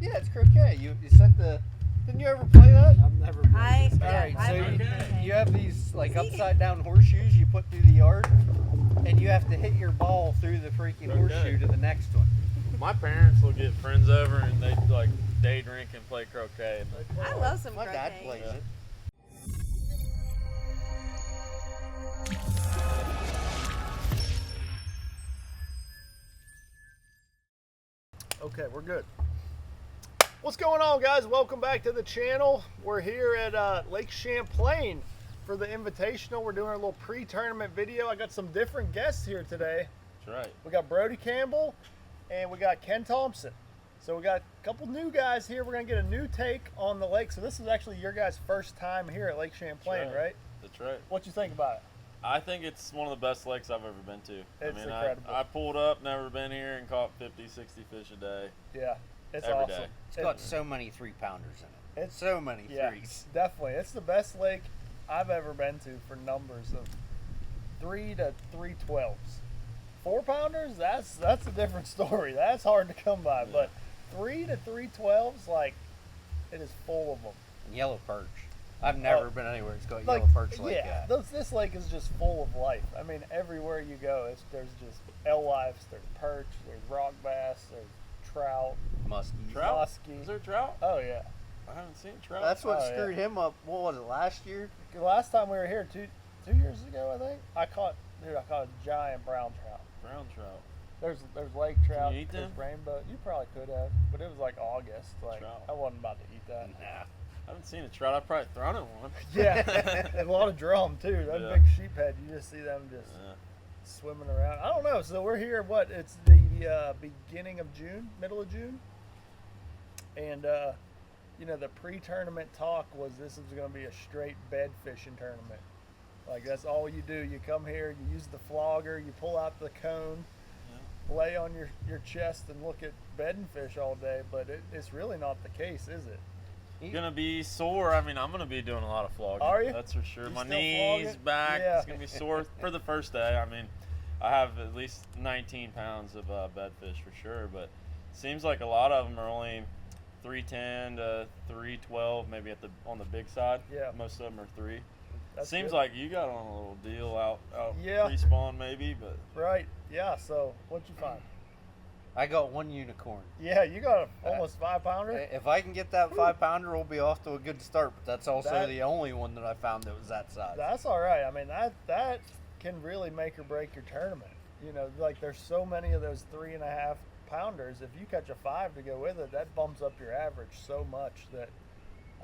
Yeah, it's croquet. You set the. Didn't you ever play that? I've never played this. All right, so Okay. you have these like upside down horseshoes you put through the yard, and you have to hit your ball through the freaking horseshoe to the next one. My parents will get friends over and they like day drink and play croquet. I love some My croquet. dad plays it. Okay, we're good. What's going on, guys? Welcome back to the channel. We're here at Lake Champlain for the Invitational. We're doing a little pre-tournament video. I got some different guests here today. That's right. We got Brody Campbell and we got Ken Thompson. So we got a couple new guys here. We're gonna get a new take on the lake. So this is actually your guys' first time here at Lake Champlain, right? That's right. What you think about it? I think it's one of the best lakes I've ever been to. It's I mean, incredible. I pulled up, never been here, and caught 50, 60 fish a day. Yeah, it's Every awesome. day. It's got so many 3-pounders in it. It's so many yeah, threes. definitely. It's the best lake I've ever been to for numbers of 3 to 312s. 4-pounders, that's a different story. That's hard to come by. Yeah. But 3 to 312s, like, it is full of them. And yellow perch. I've never been anywhere it's got Like, yellow perch like yeah, that. this lake is just full of life. I mean, everywhere you go, there's just alewives, there's perch, there's rock bass, there's trout, Muskie. Trout? muskie. Is there trout? Oh yeah. I haven't seen trout. That's what Oh, yeah. screwed him up. What was it, last year? The last time we were here, two years ago, I think, I caught a giant brown trout. brown trout. There's lake trout, you eat there's them? rainbow. You probably could have, but it was like August. Like Trout. I wasn't about to eat that. Nah. I haven't seen a trout. I've probably thrown at one. Yeah, and a lot of drum too. That Yeah. big sheephead, you just see them just Yeah. swimming around. I don't know. So we're here. What? It's the beginning of June, middle of June, and you know the pre-tournament talk was this is going to be a straight bed fishing tournament. Like that's all you do. You come here, you use the flogger, you pull out the cone, lay on your chest and look at bedding fish all day. But it's really not the case, is it? Gonna be sore. I mean, I'm gonna be doing a lot of flogging. Are you? That's for sure. You My still knees, flogging? back. Yeah. It's gonna be sore for the first day. I mean, I have at least 19 pounds of bedfish for sure, but it seems like a lot of them are only 310 to 312, maybe on the big side. Yeah. Most of them are 3. That's Seems good. like you got on a little deal out Yeah. pre-spawn maybe, but Right. Yeah. So what'd you find? I got one unicorn. Yeah, you got a almost 5-pounder. If I can get that 5-pounder, we'll be off to a good start. But that's also That- the only one that I found that was that size. That's all right. I mean, that can really make or break your tournament. You know, like there's so many of those 3.5-pounders. If you catch a 5 to go with it, that bumps up your average so much that,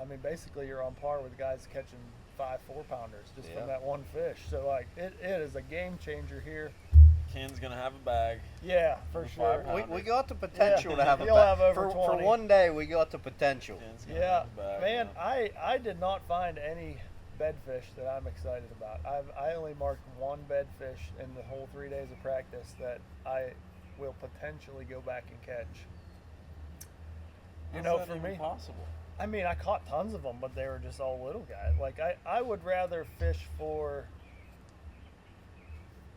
I mean, basically you're on par with guys catching 5 4-pounders just Yeah. from that one fish. So like, it is a game changer here. Ken's gonna have a bag. Yeah, for The sure. 5-pounder. We got the potential Yeah. to have a You'll have over for 20. one day. We got the potential. Ken's gonna Yeah, have a bag. man, yeah. I did not find any bedfish that I'm excited about. I only marked one bedfish in the whole 3 days of practice that I will potentially go back and catch. You How's know, that for even me, possible. I mean, I caught tons of them, but they were just all little guys. Like I would rather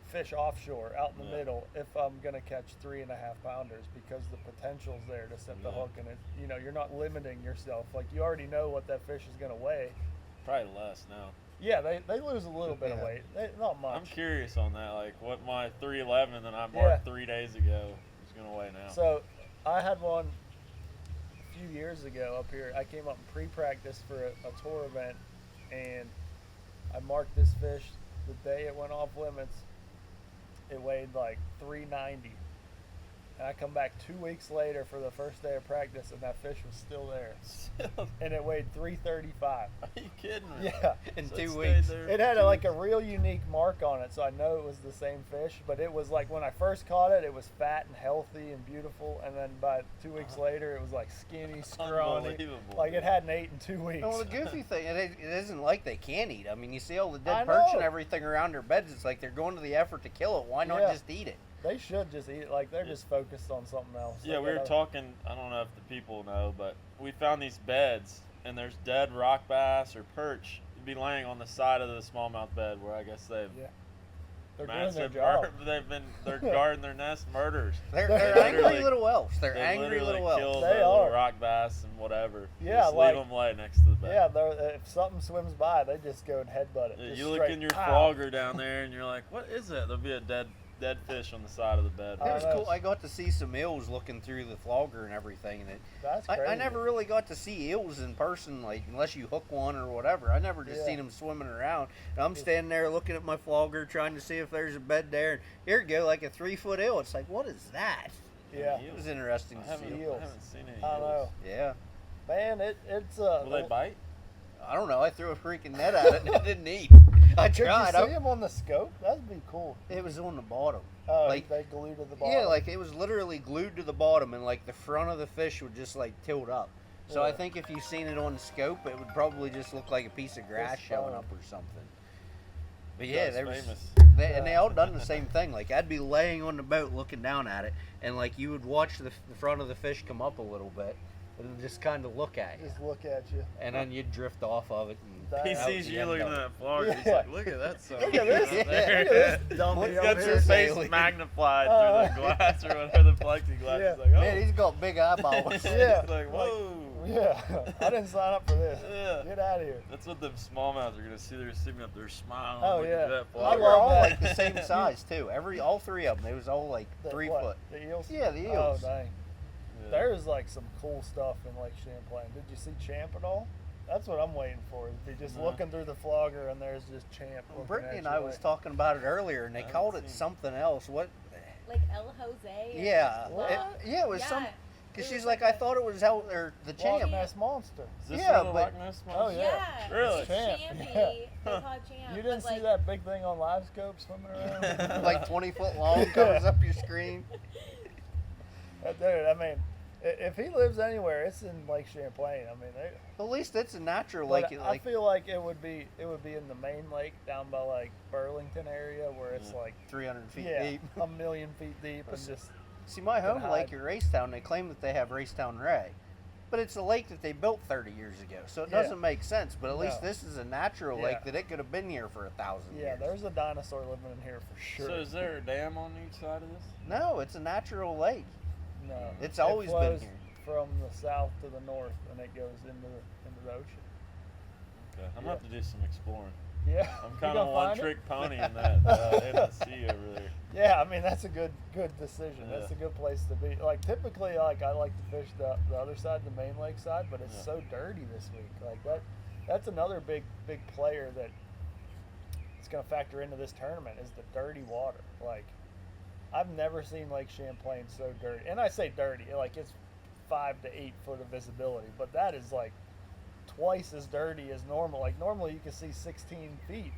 fish offshore out in the Yeah. middle if I'm gonna catch 3.5-pounders because the potential's there to set the Yeah. hook, and it, you know, you're not limiting yourself. Like you already know what that fish is gonna weigh. Probably less now. Yeah, they lose a little bit of Yeah. weight. Not much. I'm curious on that, like what my 311 that I marked Yeah. 3 days ago is gonna weigh now. So I had one a few years ago up here. I came up in pre-practice for a tour event, and I marked this fish the day it went off limits. It weighed like 390. And I come back 2 weeks later for the first day of practice, and that fish was still there. And it weighed 335. Are you kidding me? Yeah. In So 2 it stayed weeks. there It had 2 like a weeks. real unique mark on it, so I know it was the same fish. But it was like when I first caught it, it was fat and healthy and beautiful, and then by 2 weeks later, it was like skinny, scrawny. Unbelievable, Like it dude. hadn't ate in 2 weeks. Well, the goofy thing, it isn't like they can't eat. I mean, you see all the I dead perch know. and everything around their beds. It's like they're going to the effort to kill it. Why not Yeah. just eat it? They should just eat it. Like they're just focused on something else. Yeah, They we were gotta- talking. I don't know if the people know, but we found these beds, and there's dead rock bass or perch be laying on the side of the smallmouth bed where I guess they've Yeah. They're doing their massive job. they're guarding their nest murders. They're They're angry literally- little elves. They're They angry literally little kill elves. the They little are. rock bass and whatever. Yeah, just like- leave them lay next to the bed. Yeah, if something swims by, they just go and headbutt it. Yeah, Just you look straight, in your pow. flogger down there and you're like, what is that? There'll be a dead fish on the side of the bed. It was know. cool. I got to see some eels looking through the flogger and everything, and That's I crazy. never really got to see eels in person, like unless you hook one or whatever. I never just Yeah. seen them swimming around. And I'm standing there looking at my flogger, trying to see if there's a bed there. And here you go, like a 3-foot eel. It's like, what is that? Yeah. It was interesting I to haven't, see. Eels. I haven't seen any I eels. know. Yeah. Man, it's Will they bite? I don't know. I threw a freaking net at it and it didn't eat. I Did you tried. see him on the scope? That'd be cool. It was on the bottom. Oh, Like- they glued to the bottom. Yeah, like it was literally glued to the bottom, and like the front of the fish would just like tilt up. So I Yeah. think if you seen it on the scope, it would probably just look like a piece of grass Just showing fine. up or something. But yeah, That's there was, famous. and they all done the same thing. Like I'd be laying on the boat looking down at it, and like you would watch the front of the fish come up a little bit, and just kind of look at you, Just look at you. and then you'd drift off of it. And That- He that was sees the you end looking of at it. that flogger. He's Yeah. like, look at that son. Look at this. Yeah. Look at this dummy He's over Got He's your just here. face alien. magnified through the glass or whatever, the plexiglass. Yeah. He's like, oh. Man, he's got big eyeballs. Yeah. He's like, whoa. Yeah, I didn't sign up for this. Yeah. Get out of here. That's what the smallmouths are gonna see. They're sitting up there smiling. Oh, looking yeah. at that I They flogger. were all love like that. the same size too. All three of them. They was all like The 3 what? foot. The eels? Yeah, the Oh, eels. dang. Yeah. There's like some cool stuff in Lake Champlain. Did you see Champ at all? That's what I'm waiting for. Is be just No. looking through the flogger and there's just Champ. looking Brittany at and you I was like- talking about it earlier, and they I called haven't it seen it. something else. What? Like El Jose. or Yeah, What? it was Yeah. some. Because It she's was like, like I thought it was out or the Loch champ. Ness Monster. Is this Yeah, the but- Loch Ness Oh, monster? yeah. Yeah. Really? It's Champ. Champy. Yeah. They call it Champ. You didn't but see like, that big thing on live scope swimming around? Like 20 foot long, covers up your screen. Dude, I mean, if he lives anywhere, it's in Lake Champlain. I mean, At least it's a natural but lake. I Like feel like it would be in the main lake down by like Burlington area where it's like 300 feet yeah, deep. 1,000,000 feet deep and just See, my home hide. lake at Racetown, they claim that they have Racetown Ray. But it's a lake that they built 30 years ago, so it Yeah. doesn't make sense. But at least No. this is a natural Yeah. lake that it could have been here for 1,000 yeah, years. there's a dinosaur living in here for sure. So is there a dam on each side of this? No, it's a natural lake. No, It's it always been flows here. from the south to the north, and it goes into the ocean. Okay. I'm Yeah. gonna have to do some exploring. Yeah, I'm You kind gonna of one find it? trick pony in that in the sea over there. Yeah, I mean that's a good decision. That's a Yeah. good place to be. Like typically, like I like to fish the other side, the main lake side, but it's Yeah. so dirty this week. Like that's another big player that it's going to factor into this tournament is the dirty water. Like I've never seen Lake Champlain so dirty, and I say dirty, like it's 5 to 8 foot of visibility, but that is like twice as dirty as normal. Like normally you can see 16 feet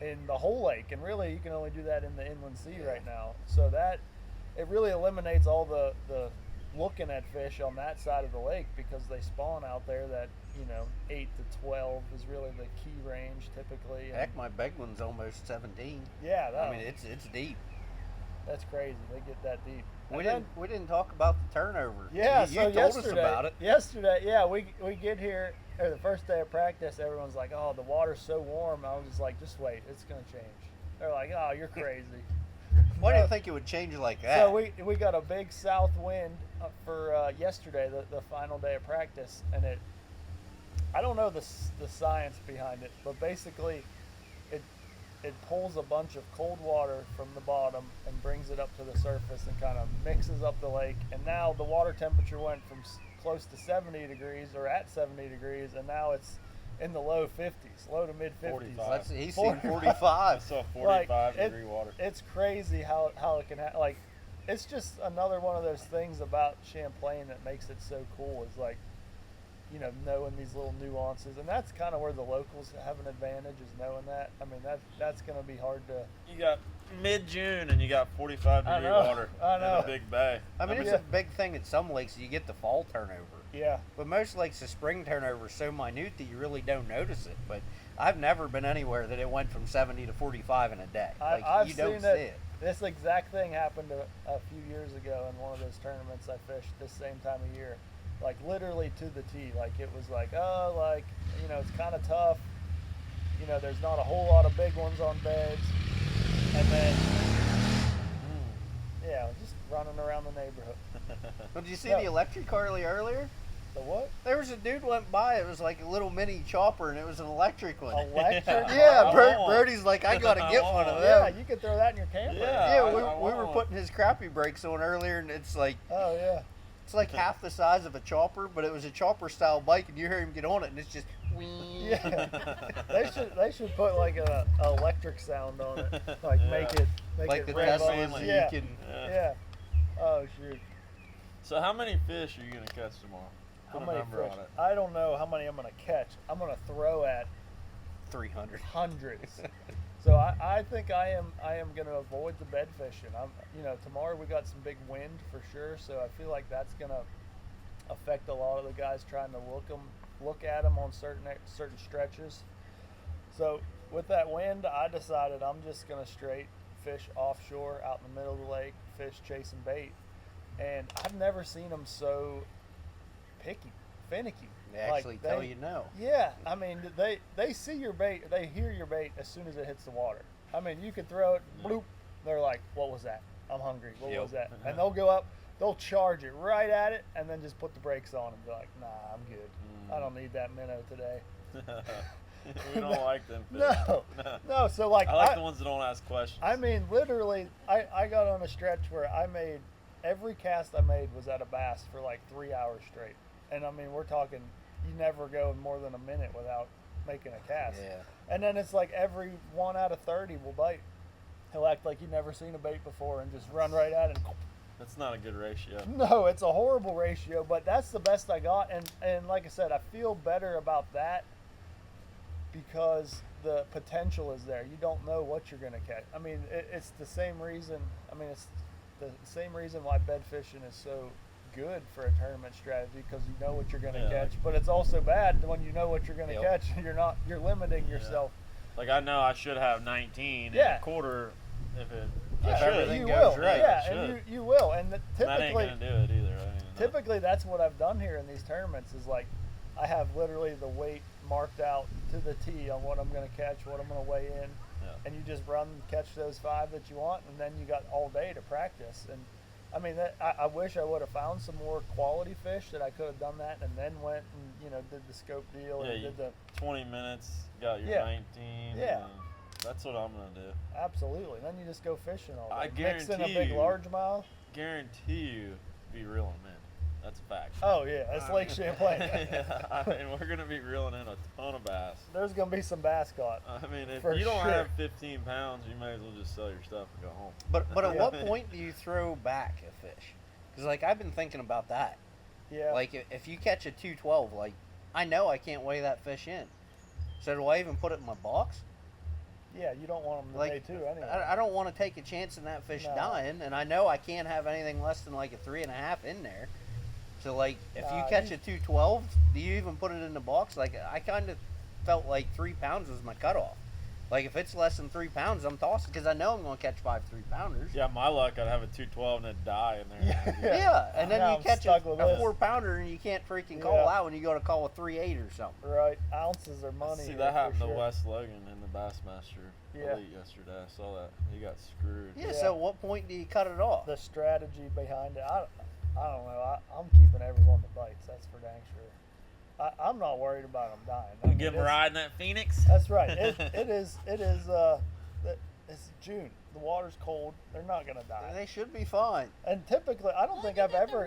in the whole lake, and really you can only do that in the inland sea right now. So that it really eliminates all the looking at fish on that side of the lake because they spawn out there. That 8 to 12 is really the key range typically. And Heck, my big one's almost 17. yeah, I mean, it's deep. that's crazy. They get that deep. We And then- didn't talk about the turnover. Yeah, you so told yesterday, us about it. Yesterday, yeah, we get here, or the first day of practice, everyone's like, "Oh, the water's so warm." I was just like, "Just wait, it's gonna change." They're like, "Oh, you're crazy." Why do No. you think it would change like that? So we got a big south wind for yesterday, the final day of practice, and I don't know the science behind it, but basically it pulls a bunch of cold water from the bottom and brings it up to the surface and kind of mixes up the lake, and now the water temperature went from close to 70 degrees or at 70 degrees, and now it's in the low 50s, low to mid 50s. 45. He's seen 45. 45. I saw 45 Like, degree water. It's crazy how it can like it's just another one of those things about Champlain that makes it so cool is like knowing these little nuances, and that's kind of where the locals have an advantage is knowing that. I mean that's going to be hard to You got mid-June and you got 45 I degree know, water I in know. a big bay. I mean, it's Yeah. a big thing at some lakes. You get the fall turnover. yeah. But most lakes, the spring turnover is so minute that you really don't notice it. But I've never been anywhere that it went from 70 to 45 in a day. Like, I've you don't seen see that. it. This exact thing happened a few years ago in one of those tournaments I fished this same time of year. Like literally to the T. Like it was like, it's kind of tough. There's not a whole lot of big ones on beds. And then, yeah, just running around the neighborhood. Well, did you see No. the electric Harley earlier? The what? There was a dude went by. It was like a little mini chopper, and it was an electric one. Electric? Yeah, I want. Brody's like, I gotta get one of Yeah, them. you could throw that in your camper. Yeah. Yeah, I we want were one. putting his crappie brakes on earlier, and it's like Oh yeah. half the size of a chopper, but it was a chopper style bike, and you hear him get on it, and it's just Yeah. They should put like a electric sound on it, like make it like the rev up. Teslas. Yeah. You can. Yeah. Oh shoot. So how many fish are you gonna catch tomorrow? How Put a many number fish? on it. I don't know how many I'm gonna catch. I'm gonna throw at 300. hundreds. So I think I am gonna avoid the bed fishing. Tomorrow we got some big wind for sure, so I feel like that's gonna affect a lot of the guys trying to look at them on certain stretches. So with that wind, I decided I'm just gonna straight fish offshore out in the middle of the lake, fish chasing bait, and I've never seen them so finicky. They actually tell you no. Yeah, I mean they see your bait, they hear your bait as soon as it hits the water. I mean you could throw it, bloop, they're like, what was that? I'm hungry. What Yep. was that? And they'll go up, they'll charge it right at it, and then just put the brakes on and be like, nah, I'm good. I don't need that minnow today. We don't like them fish. No. So like I like the ones that don't ask questions. I mean, literally, I got on a stretch where every cast I made was at a bass for like 3 hours straight. And I mean, we're talking, you never go more than a minute without making a cast. Yeah. And then it's like every 1 out of 30 will bite. He'll act like you've never seen a bait before and just run right at it. That's not a good ratio. No, it's a horrible ratio, but that's the best I got. And like I said, I feel better about that because the potential is there. You don't know what you're going to catch. I mean, it's the same reason. It's the same reason why bed fishing is so good for a tournament strategy, because you know what you're going to catch. But it's also bad when you know what you're going to catch. You're limiting yourself. Like I know I should have 19 and Yeah. a quarter if it. If I should. everything you goes will. right, Yeah, it and should. you will. And That ain't typically, gonna do it either. typically that's what I've done here in these tournaments is like I have literally the weight marked out to the T on what I'm going to catch, what I'm going to weigh in, and you just run, catch those 5 that you want, and then you got all day to practice. And I mean, I wish I would have found some more quality fish that I could have done that, and then went and did the scope deal and did the 20 minutes, got your Yeah. 19. Yeah. and that's what I'm gonna do. absolutely. Then you just go fishing all I day. Mix in a guarantee big you- largemouth. Guarantee you, be reeling in. That's a fact. Oh yeah, that's Lake Champlain. I mean, we're gonna be reeling in a ton of bass. There's gonna be some bass caught. I mean, if For you don't sure. have 15 pounds, you may as well just sell your stuff and go home. But at Yeah. what point do you throw back a fish? Because like I've been thinking about that. Yeah. Like if you catch a 212, like I know I can't weigh that fish in. So do I even put it in my box? Yeah, you don't want them to Like weigh too anyway. I don't want to take a chance in that fish No. dying, and I know I can't have anything less than like a 3.5 in there. So like if you Nah, catch you- a 212, do you even put it in the box? Like I kind of felt like 3 pounds was my cutoff. Like if it's less than 3 pounds, I'm tossing because I know I'm going to catch 5 3-pounders. Yeah, my luck, I'd have a 212 and it'd die in there. Yeah. Yeah, and then Now you I'm catch a stuck with this. 4-pounder and you can't freaking call Yeah. out, and you go to call a 3.8 or something. Right, ounces are money. See, here that for happened sure. to Wes Logan in the Bassmaster Yeah. Elite yesterday. I saw that. He got screwed. Yeah, Yeah. so at what point do you cut it off? The strategy behind it, I don't know. I'm keeping everyone that bites. That's for dang sure. I'm not worried about them dying. I You mean, get him it's- riding that Phoenix? That's right. It is. It's June. The water's cold. They're not gonna die. They should be fine. And typically, I don't think I've ever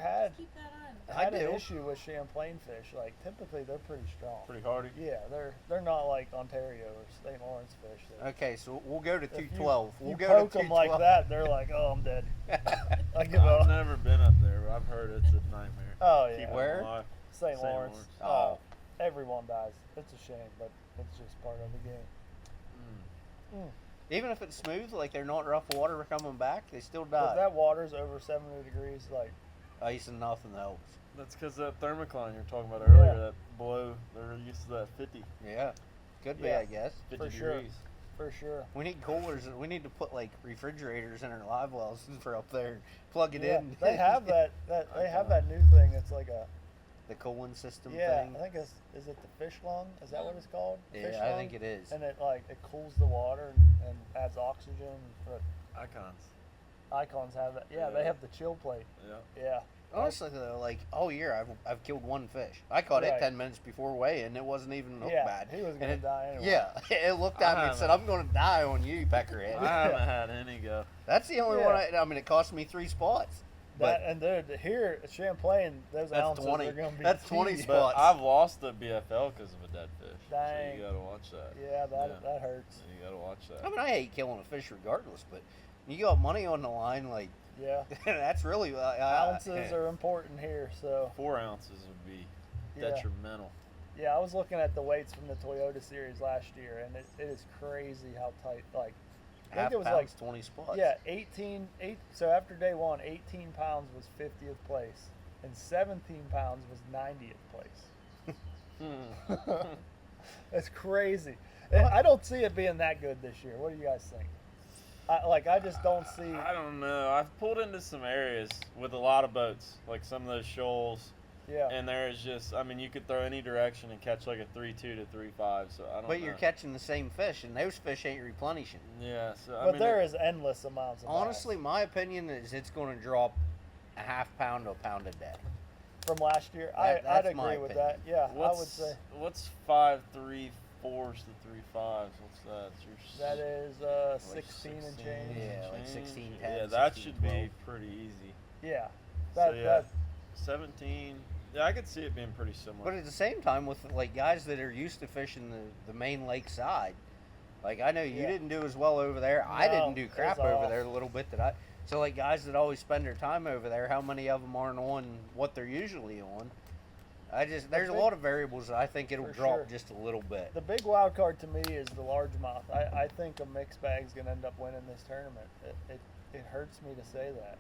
had Keep that on. I an do. issue with Champlain fish. Like typically, they're pretty strong. Pretty hardy. Yeah, they're not like Ontario or St. Lawrence fish. Okay, so we'll go to If 212. You We'll go poke to them like 212. that, they're like, oh, I'm dead. I give I've up. never been up there, but I've heard it's a nightmare. Oh Keep yeah, them Where? alive. St. St. Lawrence. Lawrence. Oh. Everyone dies. It's a shame, but it's just part of the game. Even if it's smooth, like they're not rough water coming back, they still If die. that water's over 70 degrees, like Ice and nothing helps. That's because that thermocline you were talking about earlier, Yeah. that below, they're used to that 50, Yeah, could be, Yeah. I guess. 50 For sure. degrees. for sure. We need coolers. We need to put like refrigerators in our live wells for up there. Plug it Yeah, in. they have that they have that new thing. It's like a the cooling system yeah. thing. I think is it the fish lung? Is that what it's called? Yeah, Fish I lung? think it is. And it cools the water and adds oxygen. But Icons. Icons have that. Yeah, Yeah. they have the chill plate. Yeah. Yeah, Honestly, though, like all year, I've killed one fish. I caught it Right. 10 minutes before weigh, and it wasn't even hooked Yeah, bad. he was And gonna it- die anyway. Yeah, it looked at me and said, "I'm going to die on you, Peckerhead." I haven't had any go. That's the only Yeah. one. I mean, it cost me 3 spots. That and dude, here at Champlain, those That's ounces 20. are gonna be That's key. 20 But spots. I've lost the BFL because of a dead fish. Dang. So you gotta watch that. Yeah, that Yeah. that hurts. You gotta watch that. I mean, I hate killing a fish regardless, but you got money on the line, like Yeah, that's really ounces are important here. So 4 ounces would be Yeah. detrimental. yeah, I was looking at the weights from the Toyota series last year, and it is crazy how tight. Like I half think it was pounds, like 20 spots. yeah, 18. So after day one, 18 pounds was 50th place, and 17 pounds was 90th place. That's crazy. And I don't see it being that good this year. What do you guys think? I just don't see. I don't know. I've pulled into some areas with a lot of boats, like some of those shoals, Yeah. and there is just, I mean, you could throw any direction and catch like a 3.2 to 3.5. So I don't know. But you're catching the same fish, and those fish ain't replenishing. Yeah. So I But mean, there is endless amounts of Honestly, my opinion is it's going to drop a half pound to a pound a day. from last year. That- I'd that's my agree with that. opinion. Yeah, I would say What's 5.34s to 3.5s? What's that? that is 16 and 16. change. Yeah, like 16, 10, Yeah, that 16, should be 12. pretty easy. Yeah. So That, yeah, that 17. Yeah, I could see it being pretty similar. But at the same time, with like guys that are used to fishing the main lake side, like I know you Yeah. didn't do as well over there. I No, didn't do it crap was over off. there the little bit that I. So like guys that always spend their time over there, how many of them aren't on what they're usually on? There's a big- lot of variables that I think it'll For drop sure. just a little bit. the big wild card to me is the largemouth. I think a mixed bag's gonna end up winning this tournament. It hurts me to say that.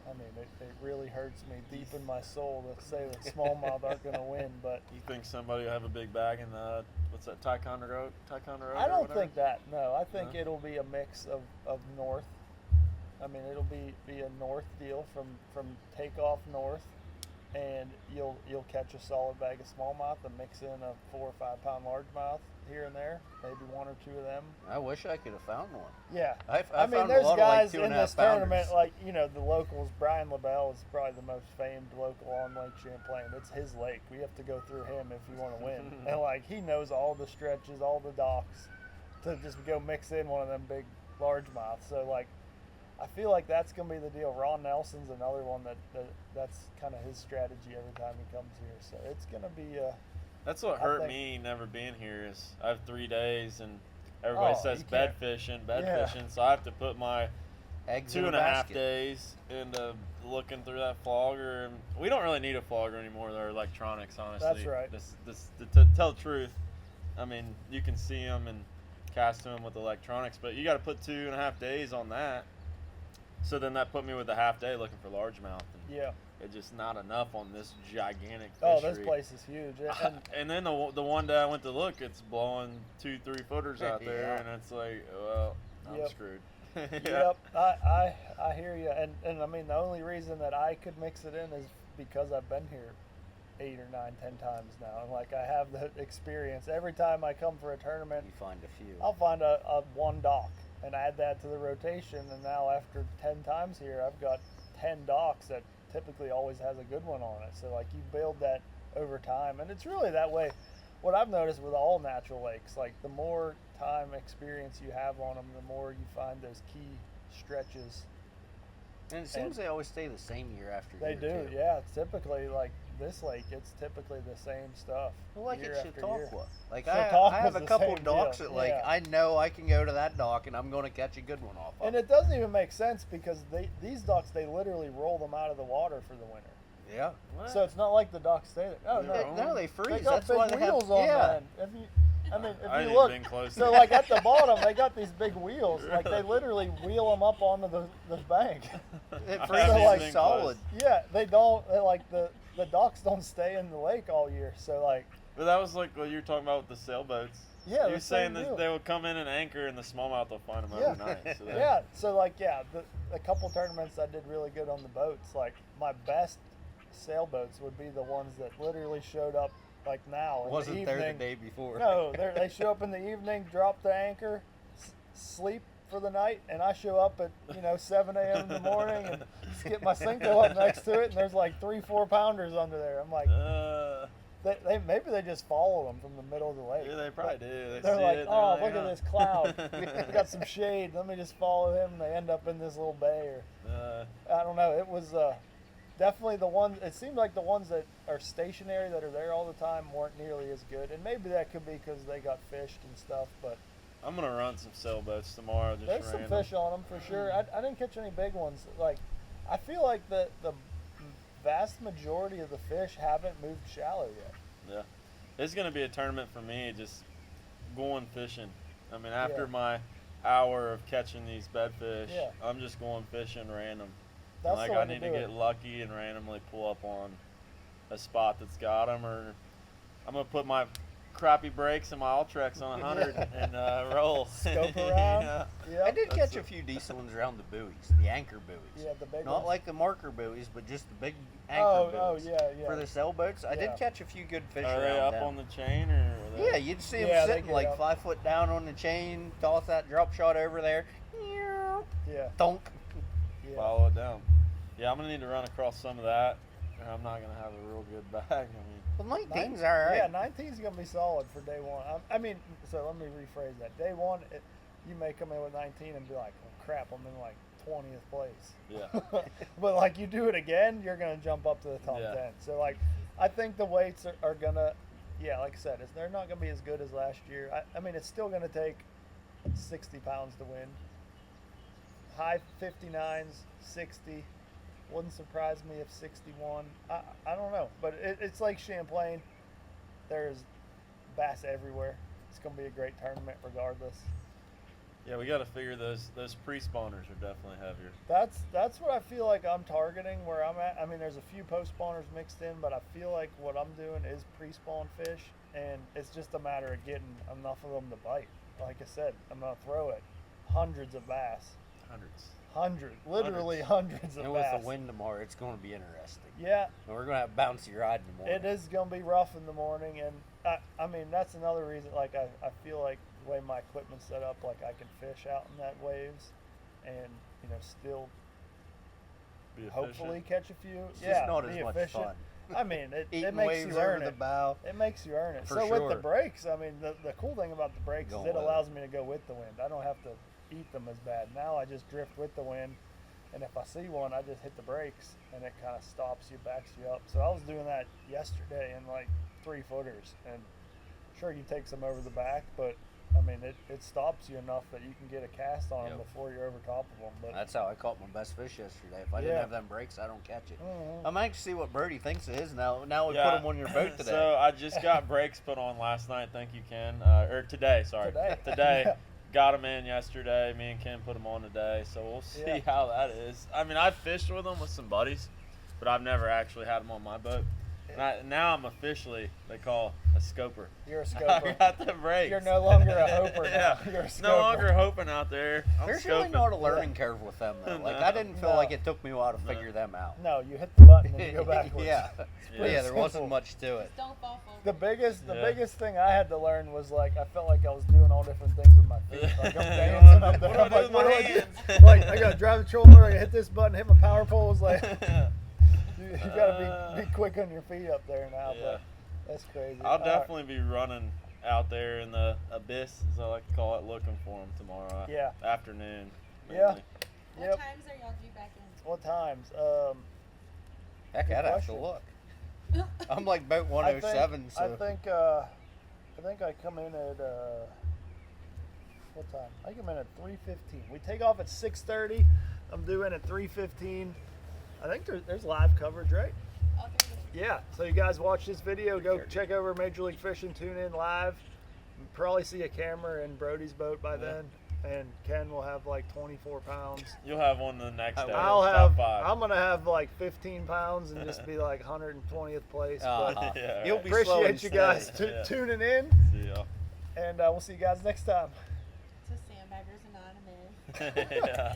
I mean, it really hurts me deep in my soul to say that smallmouth aren't gonna win, but You think somebody will have a big bag in the, what's that, Ticonderoga? I don't think that. No, I think No? it'll be a mix of north. I mean, it'll be a north deal from takeoff north, and you'll catch a solid bag of smallmouth and mix in a 4 or 5 pound largemouth here and there, maybe 1 or 2 of them. I wish I could have found one. Yeah, I I mean, found a there's lot of, like, guys 2.5 in this pounders. tournament, like the locals. Brian LaBelle is probably the most famed local on Lake Champlain. It's his lake. We have to go through him if you want to win. And like he knows all the stretches, all the docks, to just go mix in one of them big largemouths. So like, I feel like that's gonna be the deal. Ron Nelson's another one that's kind of his strategy every time he comes here. So it's gonna be. That's what I hurt think- me never being here is I have 3 days and everybody Oh, says you bed can't- fishing, Yeah. so I have to put my Eggs 2.5 in a basket. days into looking through that flogger. And we don't really need a flogger anymore. They're electronics, honestly. That's right. To tell the truth, I mean, you can see them and cast them with electronics, but you got to put 2.5 days on that. So then that put me with a half day looking for largemouth. And Yeah. it's just not enough on this gigantic Oh, fishery. this place is huge. And And then the one day I went to look, it's blowing 2-3 footers out there, Yeah. and it's like, well, I'm Yep. screwed. Yep, I hear you, and I mean the only reason that I could mix it in is because I've been here 8 or 9, 10 times now, and like I have the experience. Every time I come for a tournament, You find a few. I'll find a one dock and add that to the rotation, and now after 10 times here, I've got 10 docks that typically always has a good one on it. So like you build that over time, and it's really that way. What I've noticed with all natural lakes, like the more time experience you have on them, the more you find those key stretches. And it seems they always stay the same year after They year. do, too. yeah. Typically, like this lake, it's typically the same stuff. Well, like year at after year. Chautauqua. Like Chautauqua I have was a the couple same docks deal, that like yeah. I know I can go to that dock and I'm going to catch a good one off of. And it doesn't even make sense because these docks, they literally roll them out of the water for the winter. Yeah. What? So it's not like the docks stay there. Oh, Yeah. no. No, they freeze. They got That's big why they wheels have. on Yeah. them. If you I you ain't look, been close so to like at the bottom, they got these big wheels. Like they Really? literally wheel them up onto the bank. It I freezes haven't like been solid. close. Yeah, they don't. They like the docks don't stay in the lake all year. So like, But that was like what you were talking about with the sailboats. Yeah, You're the saying same deal. that they will come in and anchor, and the smallmouth will find them Yeah. overnight. So yeah. So like, yeah, a couple tournaments I did really good on the boats. Like my best sailboats would be the ones that literally showed up like now in the Wasn't evening. there the day before. No, they show up in the evening, drop the anchor, sleep for the night, and I show up at 7 a.m. in the morning and just get my Cinco up next to it, and there's like 3-4 pounders under there. I'm like, maybe they just follow them from the middle of the lake. Yeah, they probably do. They're like, it, oh, they're look at this cloud. We got some shade. Let me just follow him, and they end up in this little bay. Or I don't know. It was definitely the ones. It seemed like the ones that are stationary that are there all the time weren't nearly as good, and maybe that could be because they got fished and stuff. But I'm gonna run some sailboats tomorrow. Just there's some random. fish on them for sure. I didn't catch any big ones. Like, I feel like the vast majority of the fish haven't moved shallow yet. Yeah, it's gonna be a tournament for me. Just going fishing. I mean, after my hour of catching these bedfish, I'm just going fishing random. That's like the way I need to get lucky and randomly pull up on a spot that's got them, or I'm gonna put my crappie brakes and my Ultrex on 100 and roll. Scope around. I did catch a few decent ones around the buoys, the anchor buoys. Yeah, the big Not ones. like the marker buoys, but just the big anchor buoys. Oh, yeah. For the sailboats, I did catch a few good fish Are around they up them. on the chain or? Are they... Yeah, you'd see them sitting get like up. 5 foot down on the chain, toss that drop shot over there. Yeah. Thunk. Yeah. Follow it down. Yeah, I'm gonna need to run across some of that, or I'm not gonna have a real good bag. I mean, Well, 19's all right. Yeah, 19's gonna be solid for day one. I mean, so let me rephrase that. Day one, you may come in with 19 and be like, oh, crap, I'm in like 20th place. yeah. But like you do it again, you're gonna jump up to the top 10. So like, I think the weights are gonna, like I said, they're not gonna be as good as last year. I mean, it's still gonna take 60 pounds to win. High 59s, 60. Wouldn't surprise me if 61. I don't know, but it's like Champlain. There's bass everywhere. It's gonna be a great tournament regardless. Yeah, we got to figure those pre-spawners are definitely heavier. That's what I feel like I'm targeting where I'm at. I mean, there's a few post-spawners mixed in, but I feel like what I'm doing is pre-spawn fish, and it's just a matter of getting enough of them to bite. Like I said, I'm gonna throw it hundreds of bass. Literally hundreds of and bass. with the wind tomorrow, it's going to be interesting. Yeah. And we're going to have bouncy ride in the morning. It is going to be rough in the morning, and I mean, that's another reason, like, I feel like the way my equipment's set up, like, I can fish out in that waves and, still Be hopefully catch a few. It's just not as be much efficient. fun. I mean, it Eating makes waves you earn over it. the bow. It makes you earn it. For So with sure. the brakes, I mean, the cool thing about the brakes is Going it with allows me to go with the wind. I don't have to eat them as bad. Now I just drift with the wind, and if I see one, I just hit the brakes, and it kind of stops you, backs you up. So I was doing that yesterday in like 3-footers, and sure you take some over the back, but I mean it stops you enough that you can get a cast on them before you're over top of them. But That's how I caught my best fish yesterday. If I didn't have them brakes, I don't catch it. Mhm. I'm anxious to see what Brody thinks of his now. Now we put them on your boat today. So I just got brakes put on last night. Thank you, Ken. Or today, sorry. Today. Yeah. Got them in yesterday. Me and Ken put them on today. So we'll see how that is. I mean, I've fished with them with some buddies, but I've never actually had them on my boat. And now I'm officially, they call a scoper. You're a I scoper. got the brakes. You're no longer a hoper. Yeah. Now. You're a scoper. No longer hoping out there. I'm There's scoping. really not a learning curve with them though. Like I didn't feel No. like it took me a while to figure them out. No, you hit the button and you go backwards. yeah, pretty there simple. wasn't much to it. Just don't fall forward. The biggest thing I had to learn was like I felt like I was doing all different things with my feet. Like I'm dancing up there. What do I I'm do like, with what my do I do? hands? Like I gotta drive the troller, I gotta hit this button, hit my power poles. Like you gotta be quick on your feet up there now. Yeah. But that's crazy. I'll definitely be running out there in the abyss, as I like to call it, looking for them tomorrow afternoon. Yeah. mainly. What Yep. times are y'all due back in? What times? Heck, Good I'd have to question. look. I'm like boat 107, I so think I come in at what time? I come in at 3:15. We take off at 6:30. I'm due in at 3:15. I think there's live coverage, right? All three of you. Yeah. So you guys watch this video, go check over Major League Fishing, tune in live. You'll probably see a camera in Brody's boat by then, and Ken will have like 24 pounds. You'll have one the next day. I'm top 5. gonna have like 15 pounds and just be like 120th place. But uh-huh. Yeah, You'll right. be slow and appreciate you guys steady. Yeah. tuning in, See ya. and we'll see you guys next time. To Sandbaggers Anonymous. Yeah.